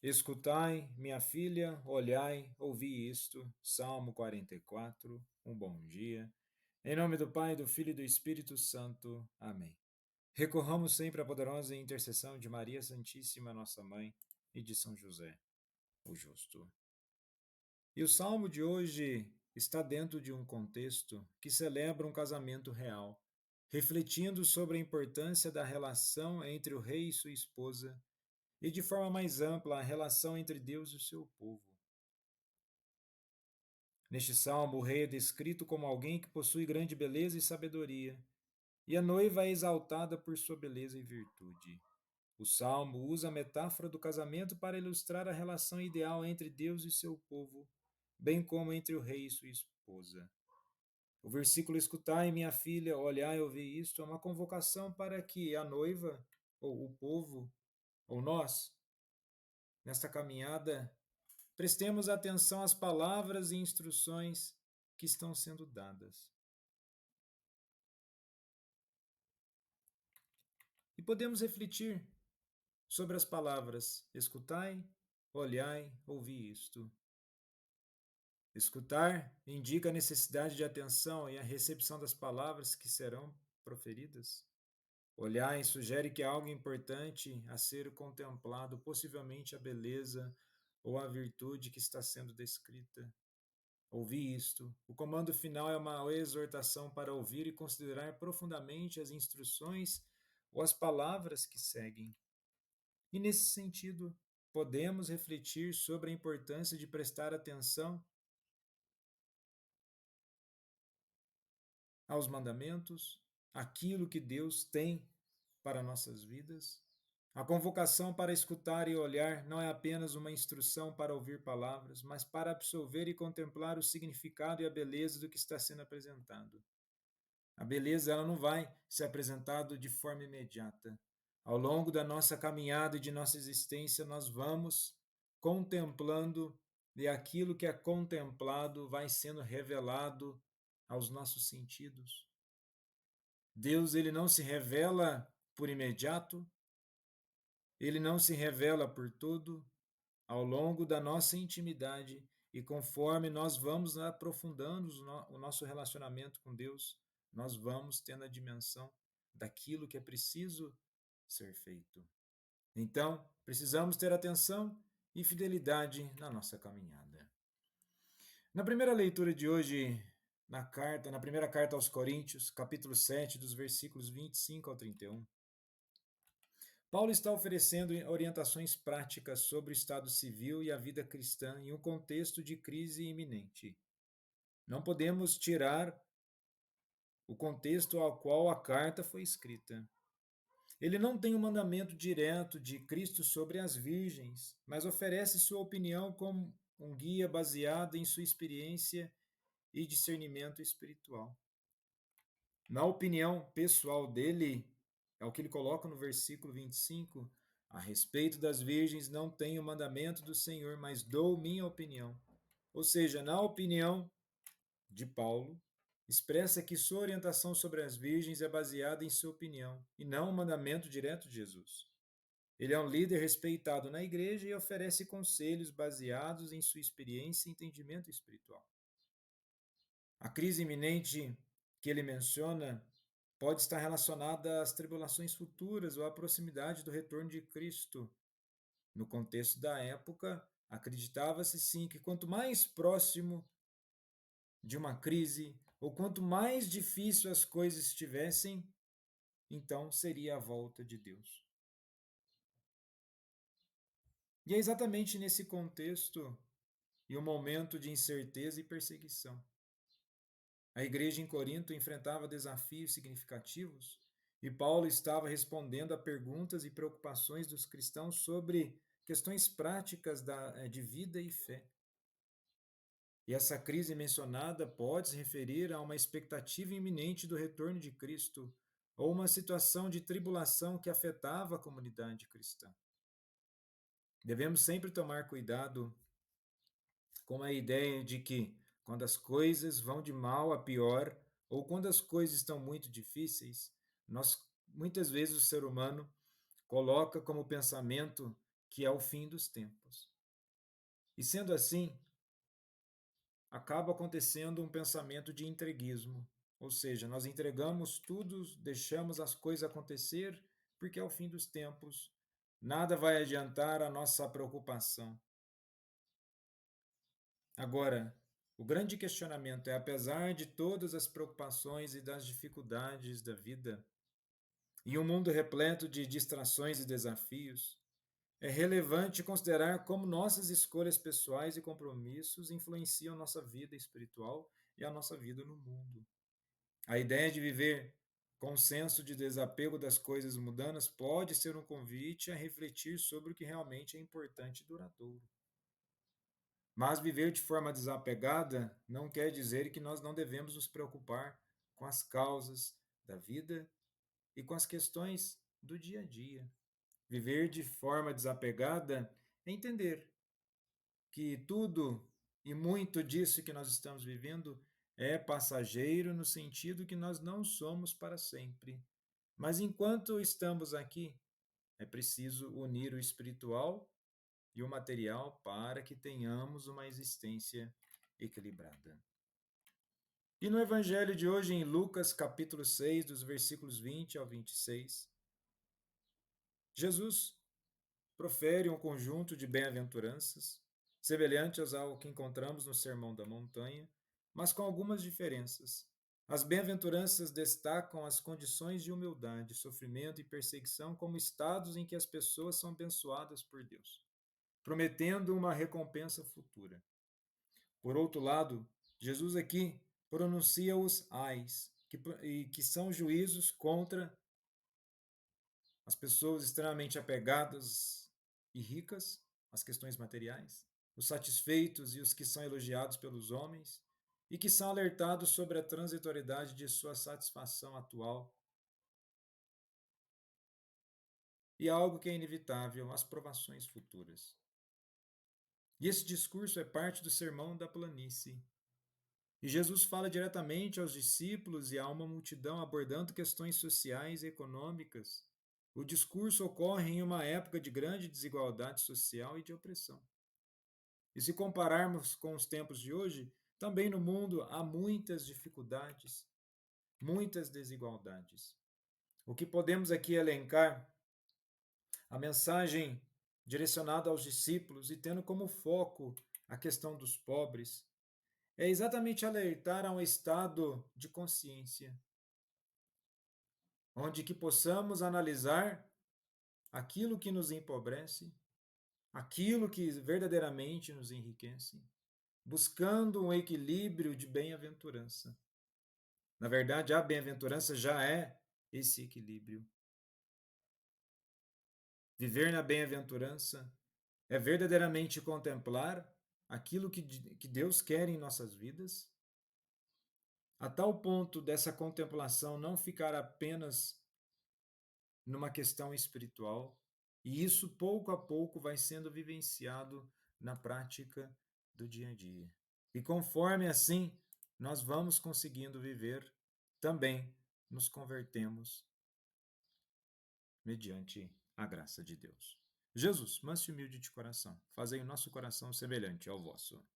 Escutai, minha filha, olhai, ouvi isto. Salmo 44. Um bom dia. Em nome do Pai, do Filho e do Espírito Santo. Amém. Recorramos sempre à poderosa intercessão de Maria Santíssima, nossa Mãe, e de São José, o Justo. E o salmo de hoje está dentro de um contexto que celebra um casamento real, refletindo sobre a importância da relação entre o rei e sua esposa e, de forma mais ampla, a relação entre Deus e o seu povo. Neste salmo, o rei é descrito como alguém que possui grande beleza e sabedoria, e a noiva é exaltada por sua beleza e virtude. O salmo usa a metáfora do casamento para ilustrar a relação ideal entre Deus e seu povo, bem como entre o rei e sua esposa. O versículo Escutai, minha filha, olhai e ouvi isto, é uma convocação para que a noiva, ou o povo, ou nós, nesta caminhada, prestemos atenção às palavras e instruções que estão sendo dadas. E podemos refletir sobre as palavras: escutai, olhai, ouvi isto. Escutar indica a necessidade de atenção e a recepção das palavras que serão proferidas. Olhai sugere que há algo importante a ser contemplado, possivelmente a beleza ou a virtude que está sendo descrita. Ouvi isto. O comando final é uma exortação para ouvir e considerar profundamente as instruções ou as palavras que seguem. E nesse sentido, podemos refletir sobre a importância de prestar atenção aos mandamentos, aquilo que Deus tem para nossas vidas. A convocação para escutar e olhar não é apenas uma instrução para ouvir palavras, mas para absorver e contemplar o significado e a beleza do que está sendo apresentado. A beleza ela não vai ser apresentada de forma imediata. Ao longo da nossa caminhada e de nossa existência, nós vamos contemplando e aquilo que é contemplado vai sendo revelado aos nossos sentidos. Deus ele não se revela por imediato, ele não se revela por tudo. Ao longo da nossa intimidade e conforme nós vamos aprofundando o nosso relacionamento com Deus, nós vamos tendo a dimensão daquilo que é preciso ser feito. Então, precisamos ter atenção e fidelidade na nossa caminhada. Na primeira leitura de hoje, na primeira carta aos Coríntios, capítulo 7, dos versículos 25 ao 31, Paulo está oferecendo orientações práticas sobre o estado civil e a vida cristã em um contexto de crise iminente. Não podemos tirar o contexto ao qual a carta foi escrita. Ele não tem um mandamento direto de Cristo sobre as virgens, mas oferece sua opinião como um guia baseado em sua experiência e discernimento espiritual. Na opinião pessoal dele, é o que ele coloca no versículo 25, a respeito das virgens não tenho mandamento do Senhor, mas dou minha opinião. Ou seja, na opinião de Paulo, expressa que sua orientação sobre as virgens é baseada em sua opinião e não um mandamento direto de Jesus. Ele é um líder respeitado na igreja e oferece conselhos baseados em sua experiência e entendimento espiritual. A crise iminente que ele menciona pode estar relacionada às tribulações futuras ou à proximidade do retorno de Cristo. No contexto da época, acreditava-se sim que quanto mais próximo de uma crise, ou quanto mais difícil as coisas estivessem, então seria a volta de Deus. E é exatamente nesse contexto e um momento de incerteza e perseguição. A igreja em Corinto enfrentava desafios significativos e Paulo estava respondendo a perguntas e preocupações dos cristãos sobre questões práticas de vida e fé. E essa crise mencionada pode se referir a uma expectativa iminente do retorno de Cristo ou uma situação de tribulação que afetava a comunidade cristã. Devemos sempre tomar cuidado com a ideia de que, quando as coisas vão de mal a pior, ou quando as coisas estão muito difíceis, muitas vezes o ser humano coloca como pensamento que é o fim dos tempos. E sendo assim, acaba acontecendo um pensamento de entreguismo, ou seja, nós entregamos tudo, deixamos as coisas acontecer, porque é o fim dos tempos, nada vai adiantar a nossa preocupação. Agora, o grande questionamento é: apesar de todas as preocupações e das dificuldades da vida, em um mundo repleto de distrações e desafios, é relevante considerar como nossas escolhas pessoais e compromissos influenciam nossa vida espiritual e a nossa vida no mundo. A ideia de viver com um senso de desapego das coisas mundanas pode ser um convite a refletir sobre o que realmente é importante e duradouro. Mas viver de forma desapegada não quer dizer que nós não devemos nos preocupar com as causas da vida e com as questões do dia a dia. Viver de forma desapegada é entender que tudo e muito disso que nós estamos vivendo é passageiro, no sentido que nós não somos para sempre. Mas enquanto estamos aqui, é preciso unir o espiritual e o material para que tenhamos uma existência equilibrada. E no evangelho de hoje, em Lucas capítulo 6, dos versículos 20 ao 26, Jesus profere um conjunto de bem-aventuranças, semelhantes ao que encontramos no Sermão da Montanha, mas com algumas diferenças. As bem-aventuranças destacam as condições de humildade, sofrimento e perseguição como estados em que as pessoas são abençoadas por Deus, prometendo uma recompensa futura. Por outro lado, Jesus aqui pronuncia os ais, que são juízos contra as pessoas extremamente apegadas e ricas às questões materiais, os satisfeitos e os que são elogiados pelos homens, e que são alertados sobre a transitoriedade de sua satisfação atual e algo que é inevitável, as provações futuras. E esse discurso é parte do sermão da planície. E Jesus fala diretamente aos discípulos e a uma multidão abordando questões sociais e econômicas. O discurso ocorre em uma época de grande desigualdade social e de opressão. E se compararmos com os tempos de hoje, também no mundo há muitas dificuldades, muitas desigualdades. O que podemos aqui elencar, a mensagem direcionada aos discípulos e tendo como foco a questão dos pobres, é exatamente alertar a um estado de consciência, onde que possamos analisar aquilo que nos empobrece, aquilo que verdadeiramente nos enriquece, buscando um equilíbrio de bem-aventurança. Na verdade, a bem-aventurança já é esse equilíbrio. Viver na bem-aventurança é verdadeiramente contemplar aquilo que Deus quer em nossas vidas, a tal ponto dessa contemplação não ficar apenas numa questão espiritual, e isso pouco a pouco vai sendo vivenciado na prática do dia a dia. E conforme assim nós vamos conseguindo viver, também nos convertemos mediante a graça de Deus. Jesus, manso e humilde de coração, fazei o nosso coração semelhante ao vosso.